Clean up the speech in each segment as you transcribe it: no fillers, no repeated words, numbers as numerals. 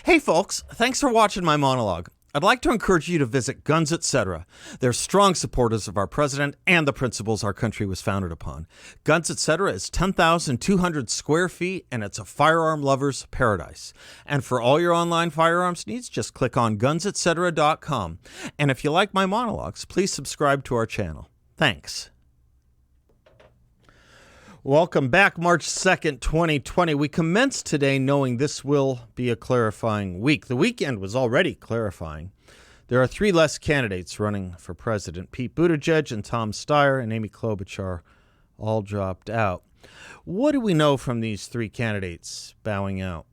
Hey folks, thanks for watching my monologue. I'd like to encourage you to visit Guns Etc. They're strong supporters of our president and the principles our country was founded upon. Guns Etc. is 10,200 square feet and it's a firearm lover's paradise. And for all your online firearms needs, just click on gunsetc.com. And if you like my monologues, please subscribe to our channel. Thanks. Welcome back, March 2nd, 2020. We commence today knowing this will be a clarifying week. The weekend was already clarifying. There are three less candidates running for president. Pete Buttigieg and Tom Steyer and Amy Klobuchar all dropped out. What do we know from these three candidates bowing out?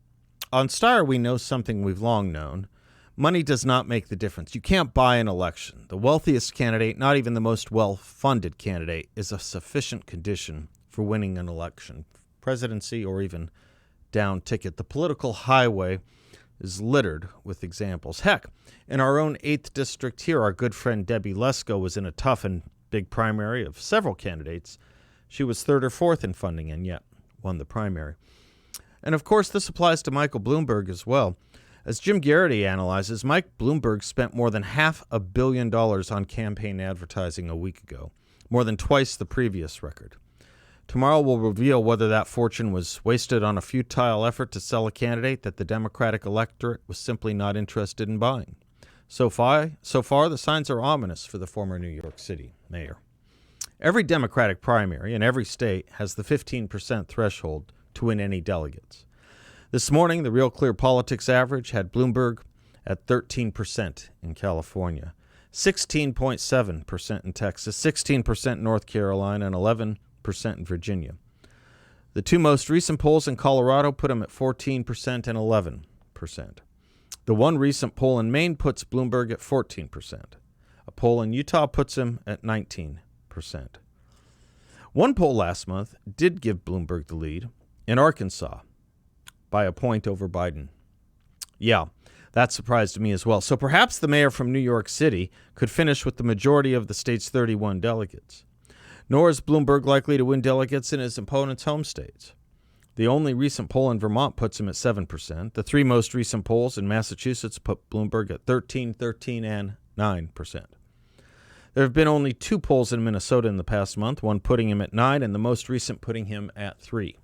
On Steyer, we know something we've long known. Money does not make the difference. You can't buy an election. The wealthiest candidate, not even the most well-funded candidate, is a sufficient condition for winning an election, presidency, or even down ticket. The political highway is littered with examples. Heck, in our own 8th district here, our good friend Debbie Lesko was in a tough and big primary of several candidates. She was 3rd or 4th in funding and yet won the primary. And of course, this applies to Michael Bloomberg as well. As Jim Garrity analyzes, Mike Bloomberg spent more than $500 million on campaign advertising a week ago, more than twice the previous record. Tomorrow will reveal whether that fortune was wasted on a futile effort to sell a candidate that the Democratic electorate was simply not interested in buying. So far, the signs are ominous for the former New York City mayor. Every Democratic primary in every state has the 15% threshold to win any delegates. This morning, the Real Clear Politics average had Bloomberg at 13% in California, 16.7% in Texas, 16% in North Carolina, and 11% in Virginia. The two most recent polls in Colorado put him at 14% and 11%. The one recent poll in Maine puts Bloomberg at 14%. A poll in Utah puts him at 19%. One poll last month did give Bloomberg the lead in Arkansas by a point over Biden. Yeah, that surprised me as well. So perhaps the mayor from New York City could finish with the majority of the state's 31 delegates. Nor is Bloomberg likely to win delegates in his opponent's home states. The only recent poll in Vermont puts him at 7%. The three most recent polls in Massachusetts put Bloomberg at 13%, and 9%. There have been only two polls in Minnesota in the past month, one putting him at 9% and the most recent putting him at 3%.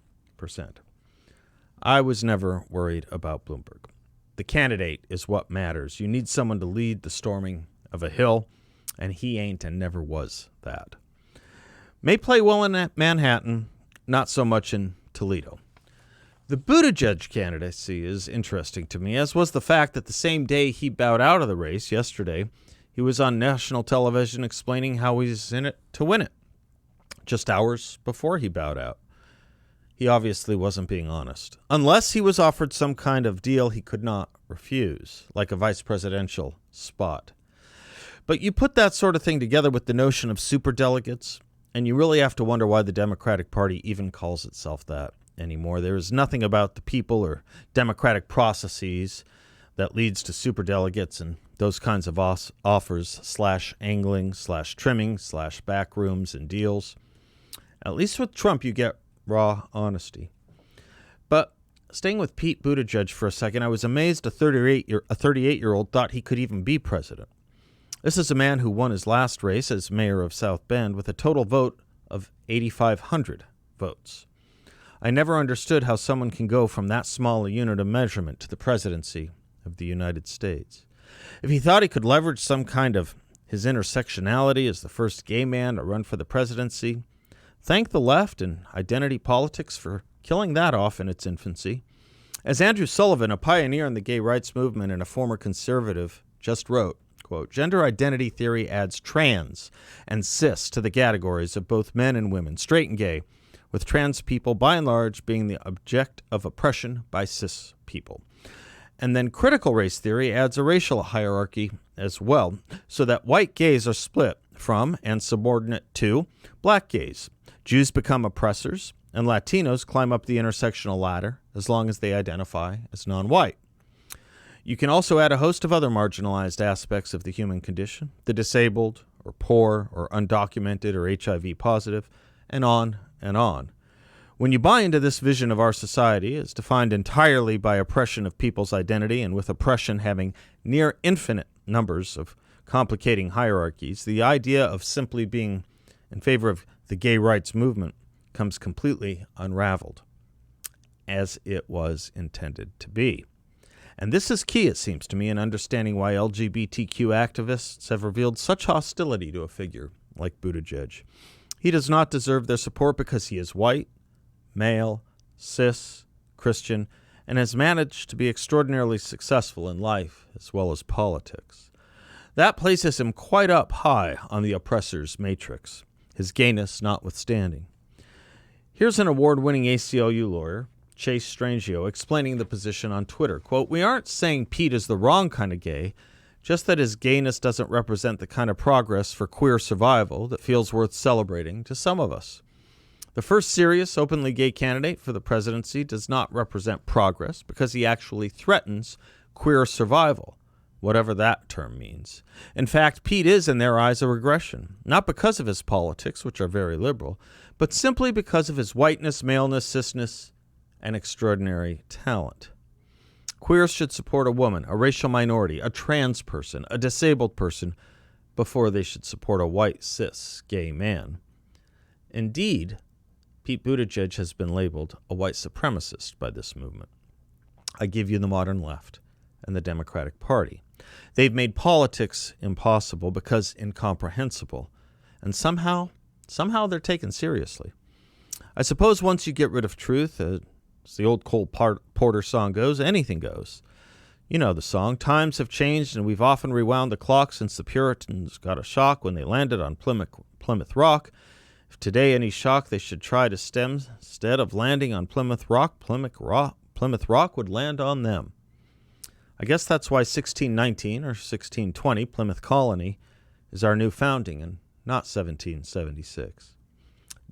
I was never worried about Bloomberg. The candidate is what matters. You need someone to lead the storming of a hill, and he ain't and never was that. May play well in Manhattan, not so much in Toledo. The Buttigieg candidacy is interesting to me, as was the fact that the same day he bowed out of the race yesterday, he was on national television explaining how he's in it to win it. Just hours before he bowed out. He obviously wasn't being honest, unless he was offered some kind of deal he could not refuse, like a vice presidential spot. But you put that sort of thing together with the notion of superdelegates, and you really have to wonder why the Democratic Party even calls itself that anymore. There is nothing about the people or democratic processes that leads to superdelegates and those kinds of offers, /angling, /trimming, /backrooms and deals. At least with Trump, you get raw honesty. But staying with Pete Buttigieg for a second, I was amazed a 38-year-old thought he could even be president. This is a man who won his last race as mayor of South Bend with a total vote of 8,500 votes. I never understood how someone can go from that small a unit of measurement to the presidency of the United States. If he thought he could leverage some kind of his intersectionality as the first gay man to run for the presidency, thank the left and identity politics for killing that off in its infancy. As Andrew Sullivan, a pioneer in the gay rights movement and a former conservative, just wrote, quote, "Gender identity theory adds trans and cis to the categories of both men and women, straight and gay, with trans people by and large being the object of oppression by cis people. And then critical race theory adds a racial hierarchy as well, so that white gays are split from and subordinate to black gays. Jews become oppressors, and Latinos climb up the intersectional ladder as long as they identify as non-white. You can also add a host of other marginalized aspects of the human condition, the disabled, or poor, or undocumented, or HIV positive, and on and on. When you buy into this vision of our society as defined entirely by oppression of people's identity, and with oppression having near infinite numbers of complicating hierarchies, the idea of simply being in favor of the gay rights movement comes completely unraveled, as it was intended to be. And this is key, it seems to me, in understanding why LGBTQ activists have revealed such hostility to a figure like Buttigieg. He does not deserve their support because he is white, male, cis, Christian, and has managed to be extraordinarily successful in life as well as politics. That places him quite up high on the oppressor's matrix, his gayness notwithstanding. Here's an award-winning ACLU lawyer, Chase Strangio, explaining the position on Twitter. Quote, "We aren't saying Pete is the wrong kind of gay, just that his gayness doesn't represent the kind of progress for queer survival that feels worth celebrating to some of us. The first serious openly gay candidate for the presidency does not represent progress because he actually threatens queer survival, whatever that term means. In fact, Pete is, in their eyes, a regression, not because of his politics, which are very liberal, but simply because of his whiteness, maleness, cisness, and extraordinary talent. Queers should support a woman, a racial minority, a trans person, a disabled person, before they should support a white, cis, gay man. Indeed, Pete Buttigieg has been labeled a white supremacist by this movement. I give you the modern left and the Democratic Party. They've made politics impossible because incomprehensible, and somehow they're taken seriously. I suppose once you get rid of truth, as the old Cole Porter song goes, anything goes. You know the song. Times have changed, and we've often rewound the clock since the Puritans got a shock when they landed on Plymouth Rock. If today any shock they should try to stem, instead of landing on Plymouth Rock would land on them. I guess that's why 1619 or 1620, Plymouth Colony, is our new founding and not 1776.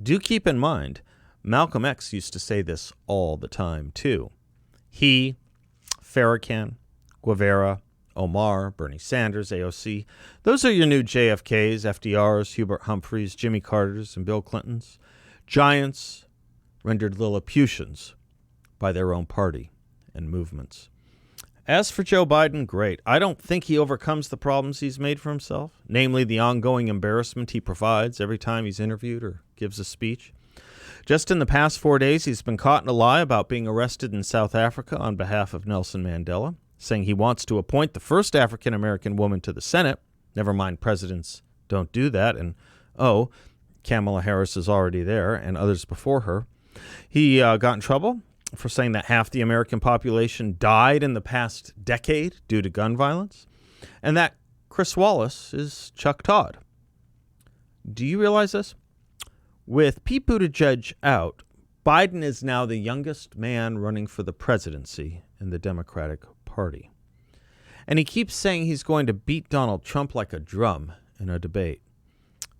Do keep in mind, Malcolm X used to say this all the time, too. He, Farrakhan, Guevara, Omar, Bernie Sanders, AOC, those are your new JFKs, FDRs, Hubert Humphreys, Jimmy Carters, and Bill Clintons. Giants rendered Lilliputians by their own party and movements. As for Joe Biden, great. I don't think he overcomes the problems he's made for himself, namely the ongoing embarrassment he provides every time he's interviewed or gives a speech. Just in the past 4 days, he's been caught in a lie about being arrested in South Africa on behalf of Nelson Mandela, saying he wants to appoint the first African-American woman to the Senate. Never mind, presidents don't do that. And, Kamala Harris is already there and others before her. He got in trouble for saying that half the American population died in the past decade due to gun violence, and that Chris Wallace is Chuck Todd. Do you realize this? With Pete Buttigieg out, Biden is now the youngest man running for the presidency in the Democratic Party. And he keeps saying he's going to beat Donald Trump like a drum in a debate.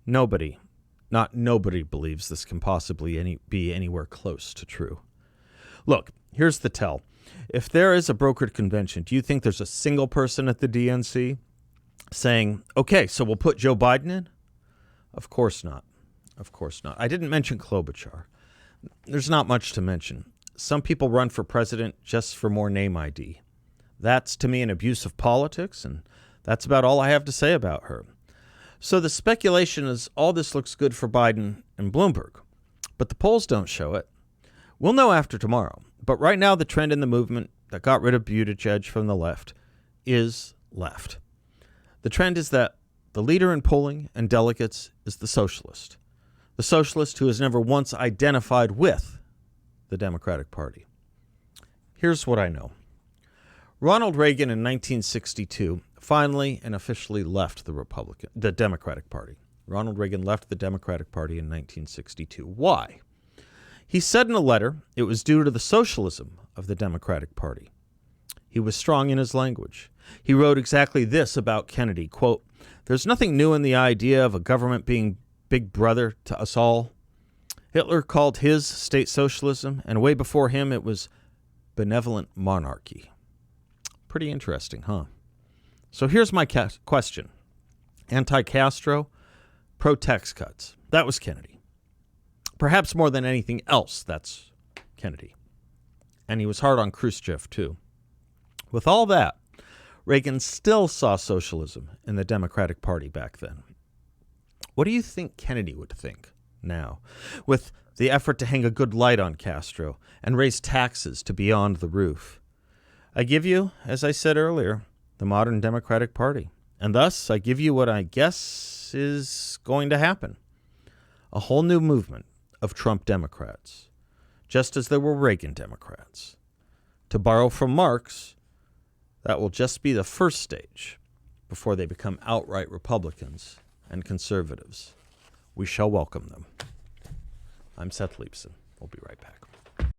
Nobody believes this can possibly be anywhere close to true. Look, here's the tell. If there is a brokered convention, do you think there's a single person at the DNC saying, okay, so we'll put Joe Biden in? Of course not. Of course not. I didn't mention Klobuchar. There's not much to mention. Some people run for president just for more name ID. That's, to me, an abuse of politics, and that's about all I have to say about her. So the speculation is all this looks good for Biden and Bloomberg, but the polls don't show it. We'll know after tomorrow, but right now the trend in the movement that got rid of Buttigieg from the left is left. The trend is that the leader in polling and delegates is the socialist who has never once identified with the Democratic Party. Here's what I know. Ronald Reagan in 1962 finally and officially left the Democratic Party. Ronald Reagan left the Democratic Party in 1962. Why? He said in a letter it was due to the socialism of the Democratic Party. He was strong in his language. He wrote exactly this about Kennedy, quote, "There's nothing new in the idea of a government being big brother to us all. Hitler called his state socialism, and way before him it was benevolent monarchy." Pretty interesting, huh? So here's my question. Anti-Castro, pro-tax cuts. That was Kennedy. Perhaps more than anything else, that's Kennedy. And he was hard on Khrushchev, too. With all that, Reagan still saw socialism in the Democratic Party back then. What do you think Kennedy would think now, with the effort to hang a good light on Castro and raise taxes to beyond the roof? I give you, as I said earlier, the modern Democratic Party. And thus, I give you what I guess is going to happen. A whole new movement of Trump Democrats, just as there were Reagan Democrats. To borrow from Marx, that will just be the first stage before they become outright Republicans and conservatives. We shall welcome them. I'm Seth Leibsohn. We'll be right back.